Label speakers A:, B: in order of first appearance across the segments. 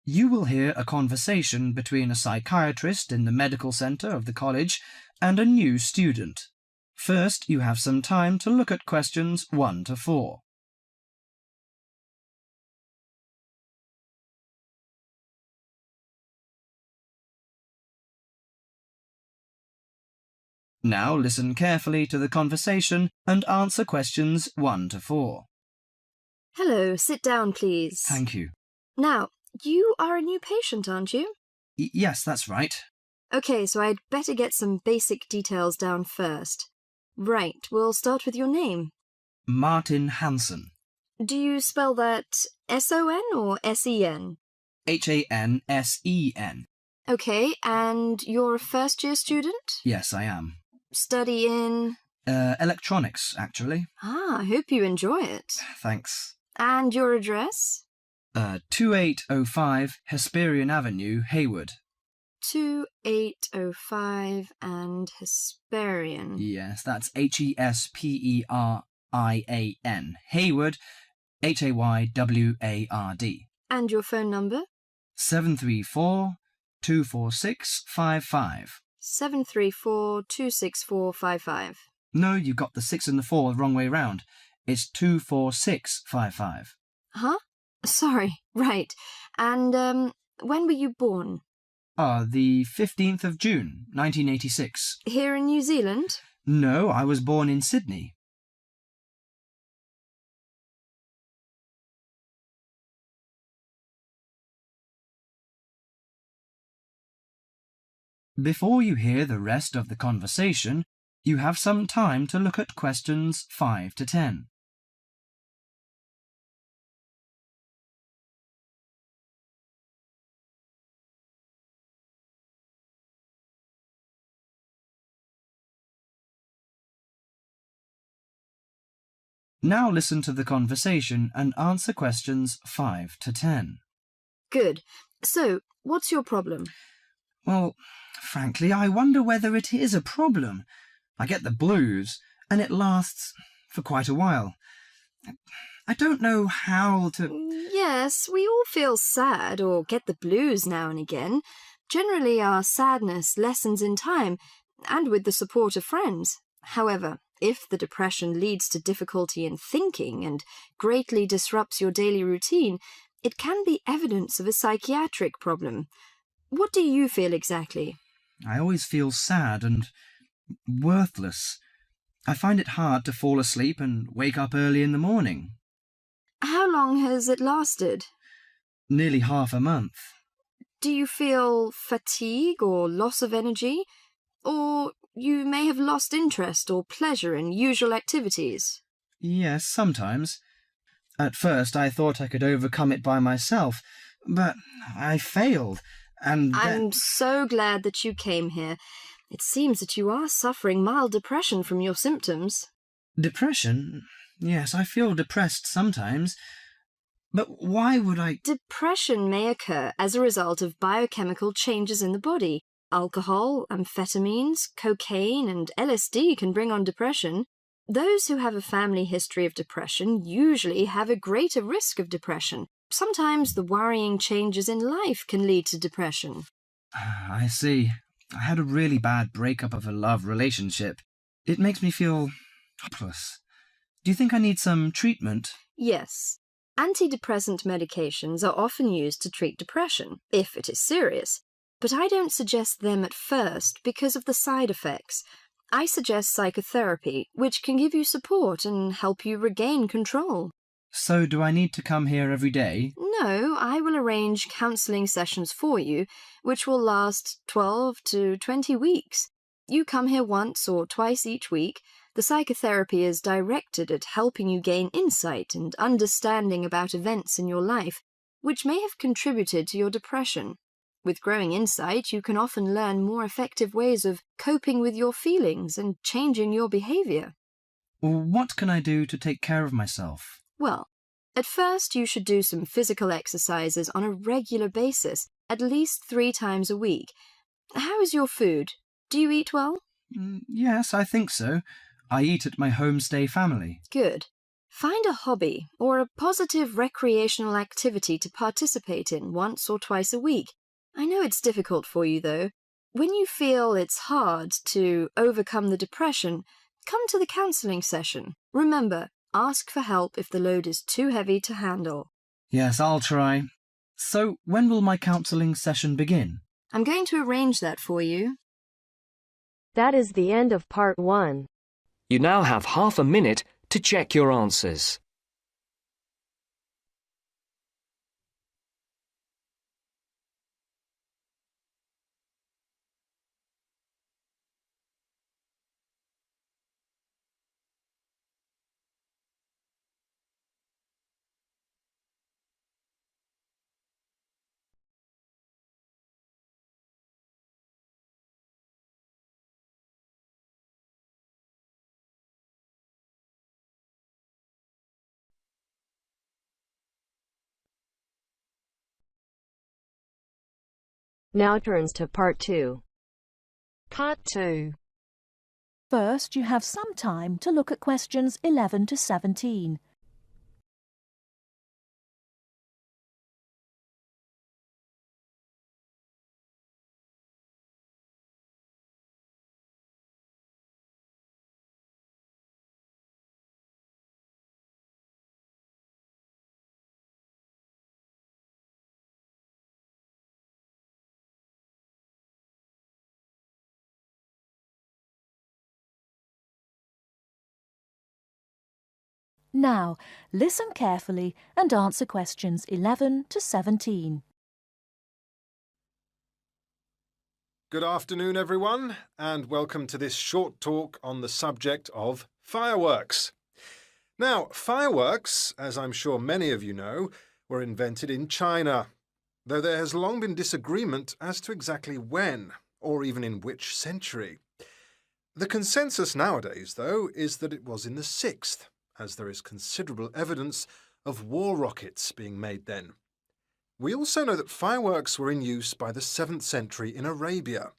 A: You will hear a conversation between a psychiatrist in the medical centre of the college and a new student. First, you have some time to look at questions 1 to 4. Now listen carefully to the conversation and answer questions 1 to 4.
B: Hello, sit down, please.
A: Thank you.
B: Now, you are a new patient, aren't you?
A: Yes, that's right.
B: Okay, so I'd better get some basic details down first. Right, we'll start with your name.
A: Martin Hansen.
B: Do you spell that S-O-N or S-E-N?
A: Hansen.
B: Okay, and you're a first-year student?
A: Yes, I am.
B: Study in?
A: Electronics, actually.
B: I hope you enjoy it.
A: Thanks.
B: And your address?
A: 2805 Hesperian Avenue, Hayward.
B: 2805 and Hesperian.
A: Yes, that's Hesperian. Hayward, Hayward.
B: And your phone number?
A: 734-246-55.
B: 734-26455.
A: No, you got the 6 and the 4 the wrong way round. It's 24655.
B: Huh? Sorry, right. And, when were you born?
A: The 15th of June, 1986.
B: Here in New Zealand?
A: No, I was born in Sydney. Before you hear the rest of the conversation, you have some time to look at questions 5 to 10. Now listen to the conversation and answer questions 5 to 10.
B: Good. So, what's your problem?
A: Well, frankly, I wonder whether it is a problem. I get the blues, and it lasts for quite a while. I don't know how to...
B: Yes, we all feel sad or get the blues now and again. Generally, our sadness lessens in time, and with the support of friends. However, if the depression leads to difficulty in thinking and greatly disrupts your daily routine, it can be evidence of a psychiatric problem. What do you feel exactly?
A: I always feel sad and worthless. I find it hard to fall asleep and wake up early in the morning.
B: How long has it lasted?
A: Nearly half a month.
B: Do you feel fatigue or loss of energy? Or you may have lost interest or pleasure in usual activities?
A: Yes, sometimes. At first I thought I could overcome it by myself, but I failed, and
B: I'm so glad that you came here. It seems that you are suffering mild depression from your symptoms.
A: Depression? Yes, I feel depressed sometimes. But why would I...
B: Depression may occur as a result of biochemical changes in the body. Alcohol, amphetamines, cocaine, and LSD can bring on depression. Those who have a family history of depression usually have a greater risk of depression. Sometimes the worrying changes in life can lead to depression.
A: I see. I had a really bad breakup of a love relationship. It makes me feel hopeless. Do you think I need some treatment?
B: Yes. Antidepressant medications are often used to treat depression, if it is serious. But I don't suggest them at first because of the side effects. I suggest psychotherapy, which can give you support and help you regain control.
A: So do I need to come here every day?
B: No, I will arrange counselling sessions for you, which will last 12 to 20 weeks. You come here once or twice each week. The psychotherapy is directed at helping you gain insight and understanding about events in your life, which may have contributed to your depression. With growing insight, you can often learn more effective ways of coping with your feelings and changing your behaviour.
A: What can I do to take care of myself?
B: Well, at first you should do some physical exercises on a regular basis, at least 3 times a week. How is your food? Do you eat well?
A: Yes, I think so. I eat at my homestay family.
B: Good. Find a hobby or a positive recreational activity to participate in once or twice a week. I know it's difficult for you, though. When you feel it's hard to overcome the depression, come to the counselling session. Remember, ask for help if the load is too heavy to handle.
A: Yes, I'll try. So, when will my counselling session begin?
B: I'm going to arrange that for you.
C: That is the end of part 1.
D: You now have half a minute to check your answers.
C: Now turns to part 2.
E: Part 2.
F: First, you have some time to look at questions 11 to 17. Now, listen carefully and answer questions 11 to 17.
G: Good afternoon, everyone, and welcome to this short talk on the subject of fireworks. Now, fireworks, as I'm sure many of you know, were invented in China, though there has long been disagreement as to exactly when, or even in which century. The consensus nowadays, though, is that it was in the 6th, as there is considerable evidence of war rockets being made then. We also know that fireworks were in use by the 7th century in Arabia,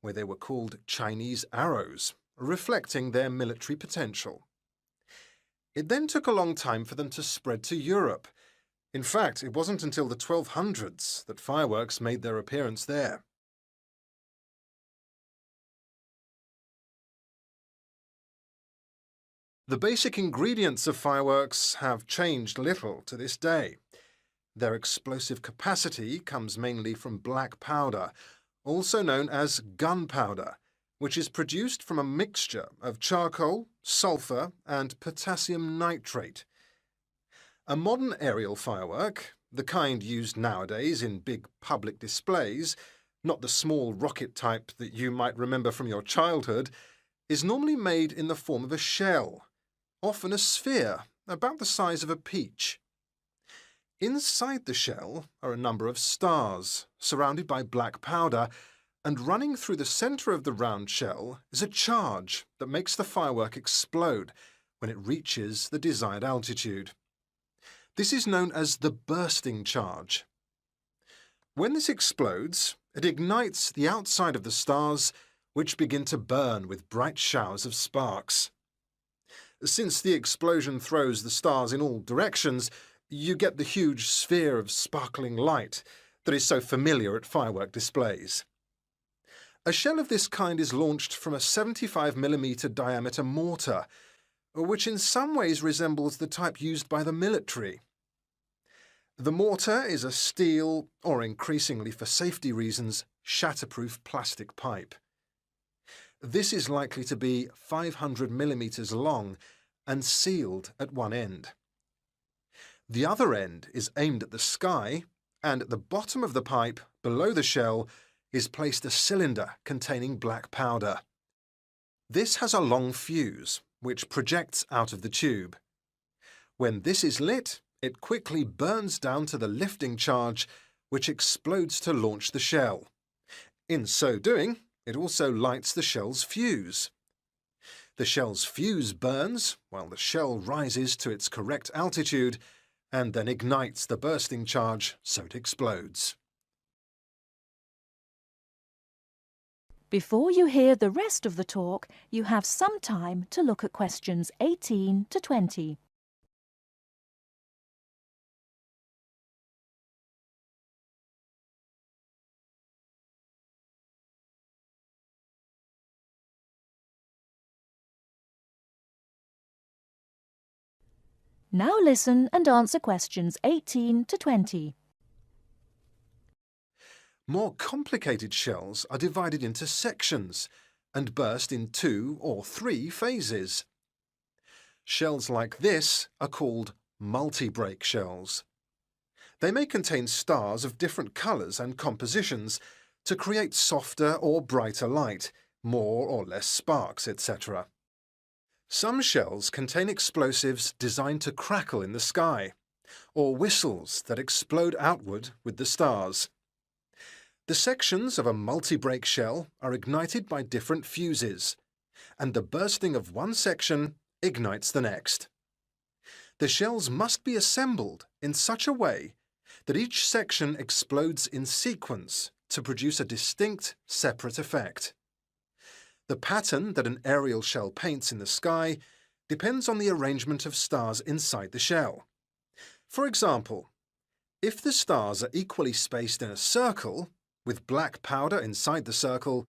G: where they were called Chinese arrows, reflecting their military potential. It then took a long time for them to spread to Europe. In fact, it wasn't until the 1200s that fireworks made their appearance there. The basic ingredients of fireworks have changed little to this day. Their explosive capacity comes mainly from black powder, also known as gunpowder, which is produced from a mixture of charcoal, sulfur, and potassium nitrate. A modern aerial firework, the kind used nowadays in big public displays, not the small rocket type that you might remember from your childhood, is normally made in the form of a shell, often a sphere about the size of a peach. Inside the shell are a number of stars, surrounded by black powder, and running through the centre of the round shell is a charge that makes the firework explode when it reaches the desired altitude. This is known as the bursting charge. When this explodes, it ignites the outside of the stars, which begin to burn with bright showers of sparks. Since the explosion throws the stars in all directions, you get the huge sphere of sparkling light that is so familiar at firework displays. A shell of this kind is launched from a 75mm diameter mortar, which in some ways resembles the type used by the military. The mortar is a steel, or increasingly for safety reasons, shatterproof plastic pipe. This is likely to be 500mm long and sealed at one end. The other end is aimed at the sky, and at the bottom of the pipe, below the shell, is placed a cylinder containing black powder. This has a long fuse, which projects out of the tube. When this is lit, it quickly burns down to the lifting charge, which explodes to launch the shell. In so doing, it also lights the shell's fuse. The shell's fuse burns while the shell rises to its correct altitude and then ignites the bursting charge so it explodes.
F: Before you hear the rest of the talk, you have some time to look at questions 18 to 20. Now listen and answer questions 18 to 20.
G: More complicated shells are divided into sections and burst in 2 or 3 phases. Shells like this are called multi-break shells. They may contain stars of different colours and compositions to create softer or brighter light, more or less sparks, etc. Some shells contain explosives designed to crackle in the sky, or whistles that explode outward with the stars. The sections of a multi-break shell are ignited by different fuses, and the bursting of one section ignites the next. The shells must be assembled in such a way that each section explodes in sequence to produce a distinct, separate effect. The pattern that an aerial shell paints in the sky depends on the arrangement of stars inside the shell. For example, if the stars are equally spaced in a circle, with black powder inside the circle,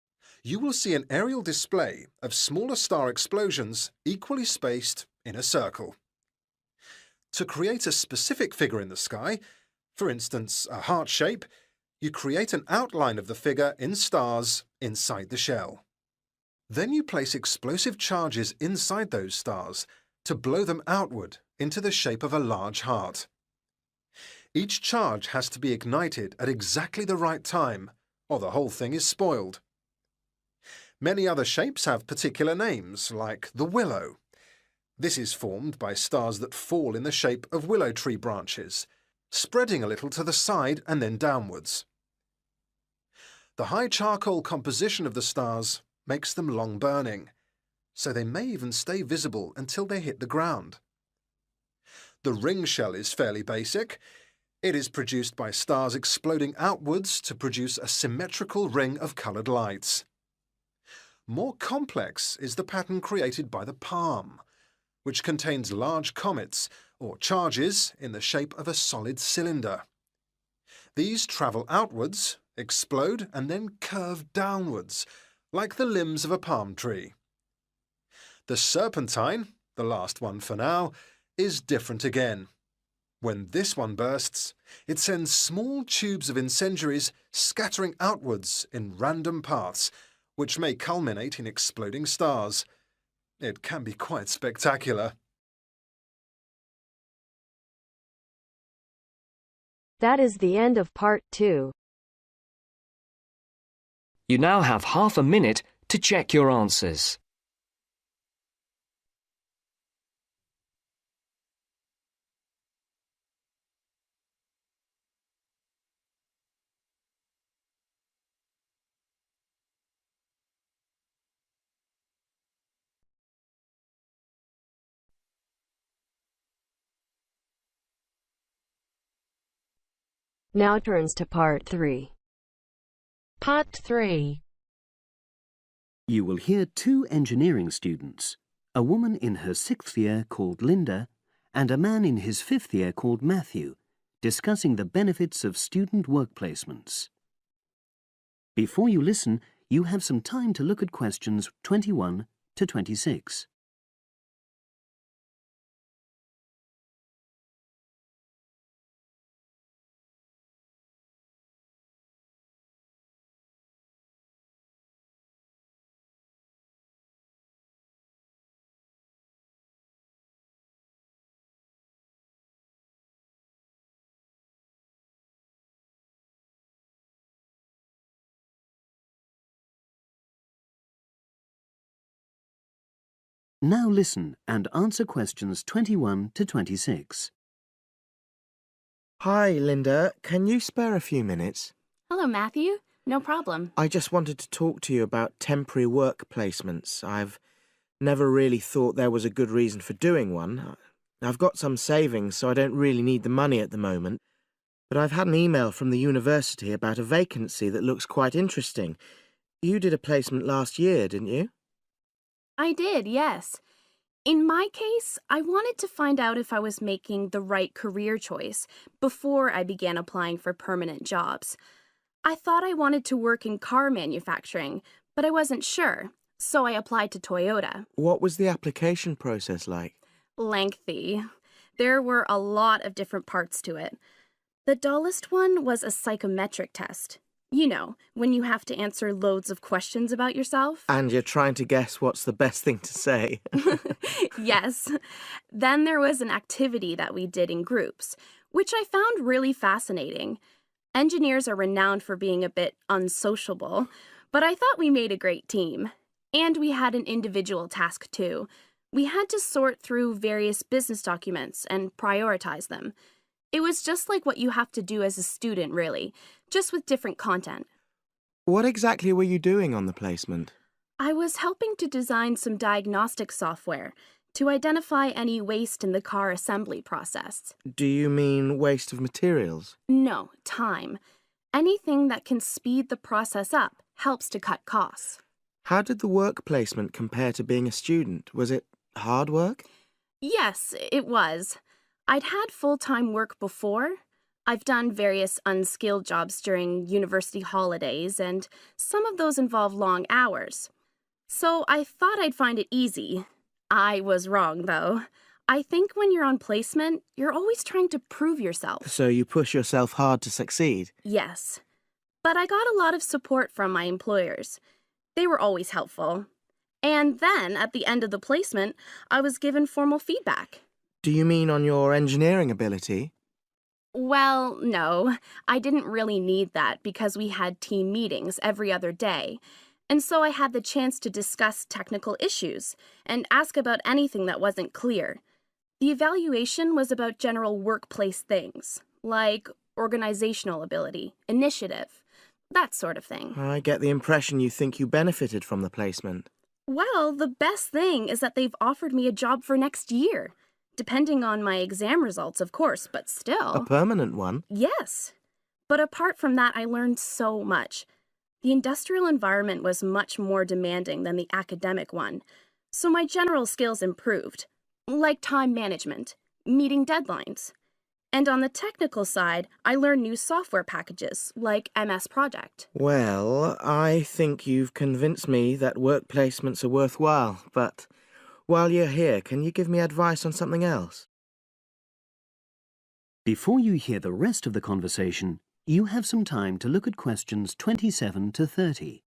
G: you will see an aerial display of smaller star explosions equally spaced in a circle. To create a specific figure in the sky, for instance a heart shape, you create an outline of the figure in stars inside the shell. Then you place explosive charges inside those stars to blow them outward into the shape of a large heart. Each charge has to be ignited at exactly the right time, or the whole thing is spoiled. Many other shapes have particular names, like the willow. This is formed by stars that fall in the shape of willow tree branches, spreading a little to the side and then downwards. The high charcoal composition of the stars makes them long-burning, so they may even stay visible until they hit the ground. The ring shell is fairly basic. It is produced by stars exploding outwards to produce a symmetrical ring of coloured lights. More complex is the pattern created by the palm, which contains large comets or charges in the shape of a solid cylinder. These travel outwards, explode and then curve downwards, like the limbs of a palm tree. The serpentine, the last one for now, is different again. When this one bursts, it sends small tubes of incendiaries scattering outwards in random paths, which may culminate in exploding stars. It can be quite spectacular.
C: That is the end of part 2.
D: You now have half a minute to check your answers.
C: Now turns to part 3.
E: Part 3.
H: You will hear 2 engineering students, a woman in her 6th year called Linda and a man in his 5th year called Matthew, discussing the benefits of student work placements. Before you listen, you have some time to look at questions 21 to 26. Now listen and answer questions 21 to 26.
I: Hi, Linda. Can you spare a few minutes?
J: Hello, Matthew. No problem.
I: I just wanted to talk to you about temporary work placements. I've never really thought there was a good reason for doing one. I've got some savings, so I don't really need the money at the moment. But I've had an email from the university about a vacancy that looks quite interesting. You did a placement last year, didn't you?
J: I did, yes. In my case, I wanted to find out if I was making the right career choice before I began applying for permanent jobs. I thought I wanted to work in car manufacturing, but I wasn't sure, so I applied to Toyota.
I: What was the application process like?
J: Lengthy. There were a lot of different parts to it. The dullest one was a psychometric test. You know, when you have to answer loads of questions about yourself.
I: And you're trying to guess what's the best thing to say.
J: Yes. Then there was an activity that we did in groups, which I found really fascinating. Engineers are renowned for being a bit unsociable, but I thought we made a great team. And we had an individual task too. We had to sort through various business documents and prioritize them. It was just like what you have to do as a student, really, just with different content.
I: What exactly were you doing on the placement?
J: I was helping to design some diagnostic software to identify any waste in the car assembly process.
I: Do you mean waste of materials?
J: No, time. Anything that can speed the process up helps to cut costs.
I: How did the work placement compare to being a student? Was it hard work?
J: Yes, it was. I'd had full-time work before. I've done various unskilled jobs during university holidays, and some of those involve long hours. So I thought I'd find it easy. I was wrong, though. I think when you're on placement, you're always trying to prove yourself.
I: So you push yourself hard to succeed?
J: Yes. But I got a lot of support from my employers. They were always helpful. And then, at the end of the placement, I was given formal feedback.
I: Do you mean on your engineering ability?
J: Well, no. I didn't really need that because we had team meetings every other day. And so I had the chance to discuss technical issues and ask about anything that wasn't clear. The evaluation was about general workplace things, like organizational ability, initiative, that sort of thing.
I: I get the impression you think you benefited from the placement.
J: Well, the best thing is that they've offered me a job for next year. Depending on my exam results, of course, but still.
I: A permanent one?
J: Yes. But apart from that, I learned so much. The industrial environment was much more demanding than the academic one, so my general skills improved, like time management, meeting deadlines. And on the technical side, I learned new software packages, like MS Project.
I: Well, I think you've convinced me that work placements are worthwhile, but while you're here, can you give me advice on something else?
H: Before you hear the rest of the conversation, you have some time to look at questions 27 to 30.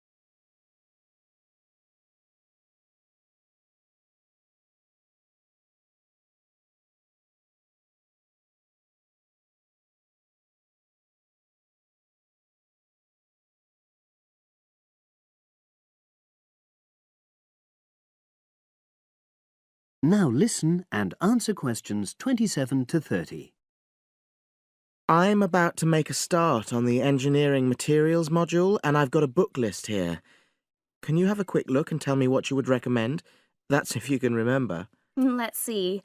H: Now listen and answer questions 27 to 30.
I: I'm about to make a start on the engineering materials module, and I've got a book list here. Can you have a quick look and tell me what you would recommend? That's if you can remember.
J: Let's see.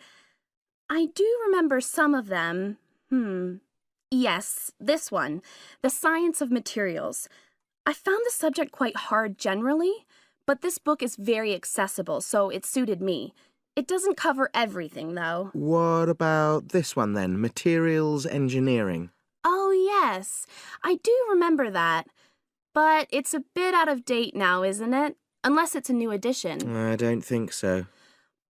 J: I do remember some of them. Yes, this one, The Science of Materials. I found the subject quite hard generally, but this book is very accessible, so it suited me. It doesn't cover everything, though.
I: What about this one then? Materials engineering.
J: Oh, yes. I do remember that. But it's a bit out of date now, isn't it? Unless it's a new edition.
I: I don't think so.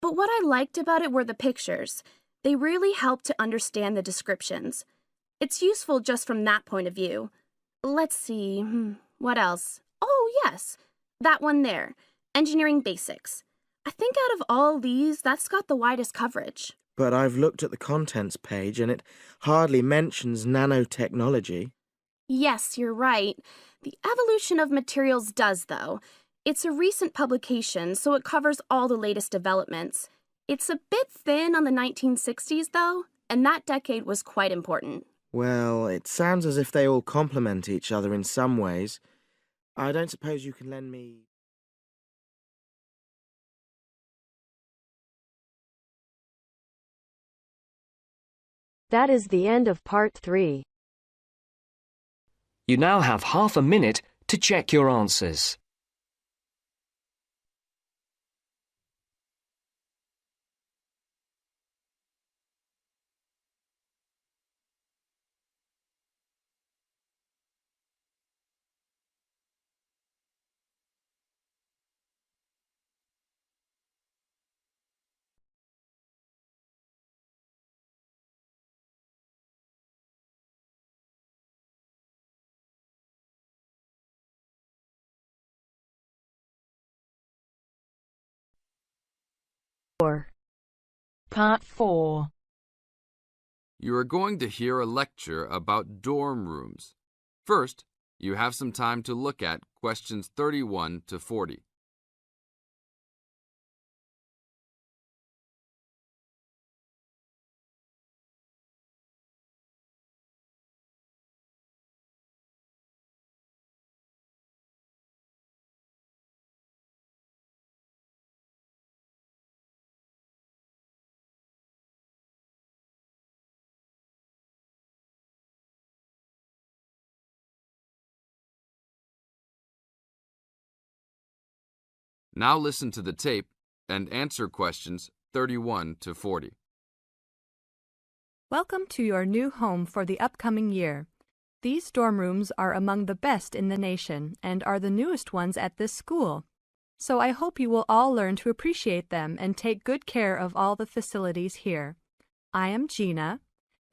J: But what I liked about it were the pictures. They really helped to understand the descriptions. It's useful just from that point of view. Let's see. What else? Oh, yes. That one there. Engineering Basics. I think out of all these, that's got the widest coverage.
I: But I've looked at the contents page and it hardly mentions nanotechnology.
J: Yes, you're right. The evolution of materials does, though. It's a recent publication, so it covers all the latest developments. It's a bit thin on the 1960s, though, and that decade was quite important.
I: Well, it sounds as if they all complement each other in some ways. I don't suppose you can lend me...
C: That is the end of part 3.
D: You now have half a minute to check your answers.
E: Part 4.
K: You are going to hear a lecture about dorm rooms. First, you have some time to look at questions 31 to 40. Now listen to the tape and answer questions 31 to 40.
L: Welcome to your new home for the upcoming year. These dorm rooms are among the best in the nation and are the newest ones at this school. So I hope you will all learn to appreciate them and take good care of all the facilities here. I am Gina,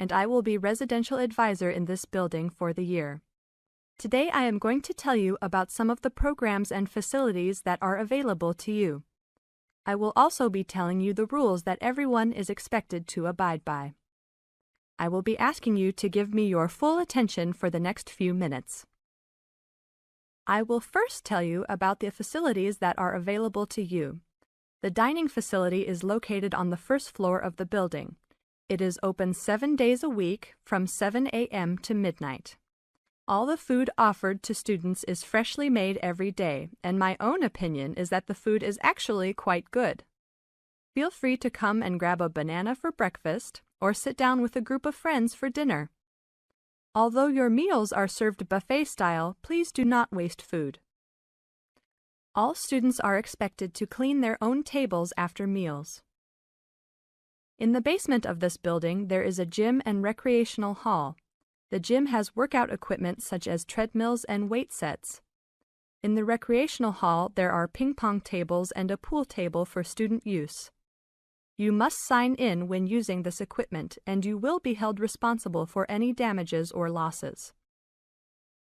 L: and I will be residential advisor in this building for the year. Today I am going to tell you about some of the programs and facilities that are available to you. I will also be telling you the rules that everyone is expected to abide by. I will be asking you to give me your full attention for the next few minutes. I will first tell you about the facilities that are available to you. The dining facility is located on the first floor of the building. It is open 7 days a week from 7 a.m. to midnight. All the food offered to students is freshly made every day, and my own opinion is that the food is actually quite good. Feel free to come and grab a banana for breakfast or sit down with a group of friends for dinner. Although your meals are served buffet style, please do not waste food. All students are expected to clean their own tables after meals. In the basement of this building, there is a gym and recreational hall. The gym has workout equipment such as treadmills and weight sets. In the recreational hall, there are ping pong tables and a pool table for student use. You must sign in when using this equipment, and you will be held responsible for any damages or losses.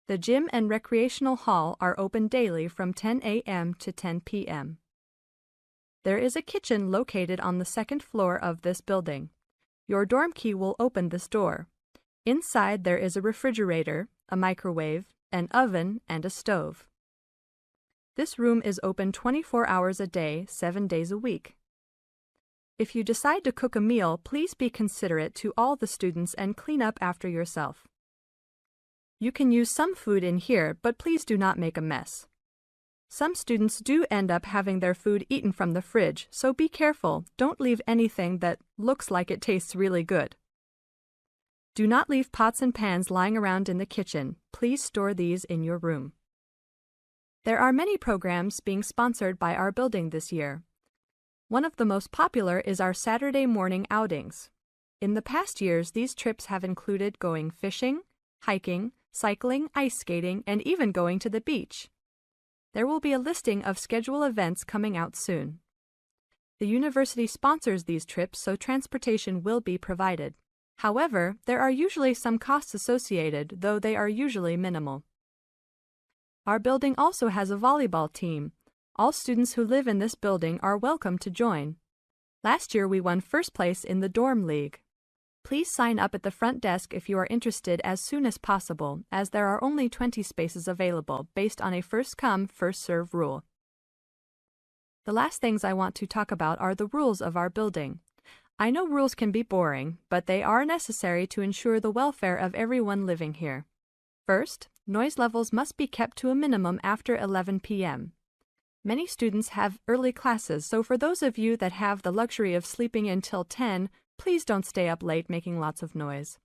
L: The gym and recreational hall are open daily from 10 a.m. to 10 p.m. There is a kitchen located on the second floor of this building. Your dorm key will open this door. Inside there is a refrigerator, a microwave, an oven, and a stove. This room is open 24 hours a day, 7 days a week. If you decide to cook a meal, please be considerate to all the students and clean up after yourself. You can use some food in here, but please do not make a mess. Some students do end up having their food eaten from the fridge, so be careful. Don't leave anything that looks like it tastes really good. Do not leave pots and pans lying around in the kitchen. Please store these in your room. There are many programs being sponsored by our building this year. One of the most popular is our Saturday morning outings. In the past years, these trips have included going fishing, hiking, cycling, ice skating, and even going to the beach. There will be a listing of scheduled events coming out soon. The university sponsors these trips, so transportation will be provided. However, there are usually some costs associated, though they are usually minimal. Our building also has a volleyball team. All students who live in this building are welcome to join. Last year we won first place in the dorm league. Please sign up at the front desk if you are interested as soon as possible, as there are only 20 spaces available based on a first-come, first-served rule. The last things I want to talk about are the rules of our building. I know rules can be boring, but they are necessary to ensure the welfare of everyone living here. First, noise levels must be kept to a minimum after 11 p.m. Many students have early classes, so for those of you that have the luxury of sleeping until 10, please don't stay up late making lots of noise.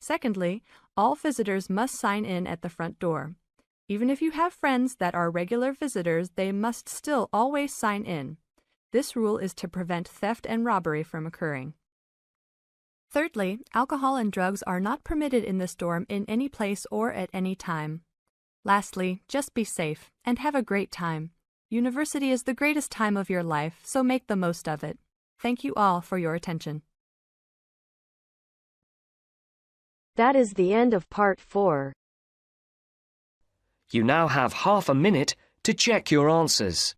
L: Secondly, all visitors must sign in at the front door. Even if you have friends that are regular visitors, they must still always sign in. This rule is to prevent theft and robbery from occurring. Thirdly, alcohol and drugs are not permitted in this dorm in any place or at any time. Lastly, just be safe and have a great time. University is the greatest time of your life, so make the most of it. Thank you all for your attention.
C: That is the end of part 4.
D: You now have half a minute to check your answers.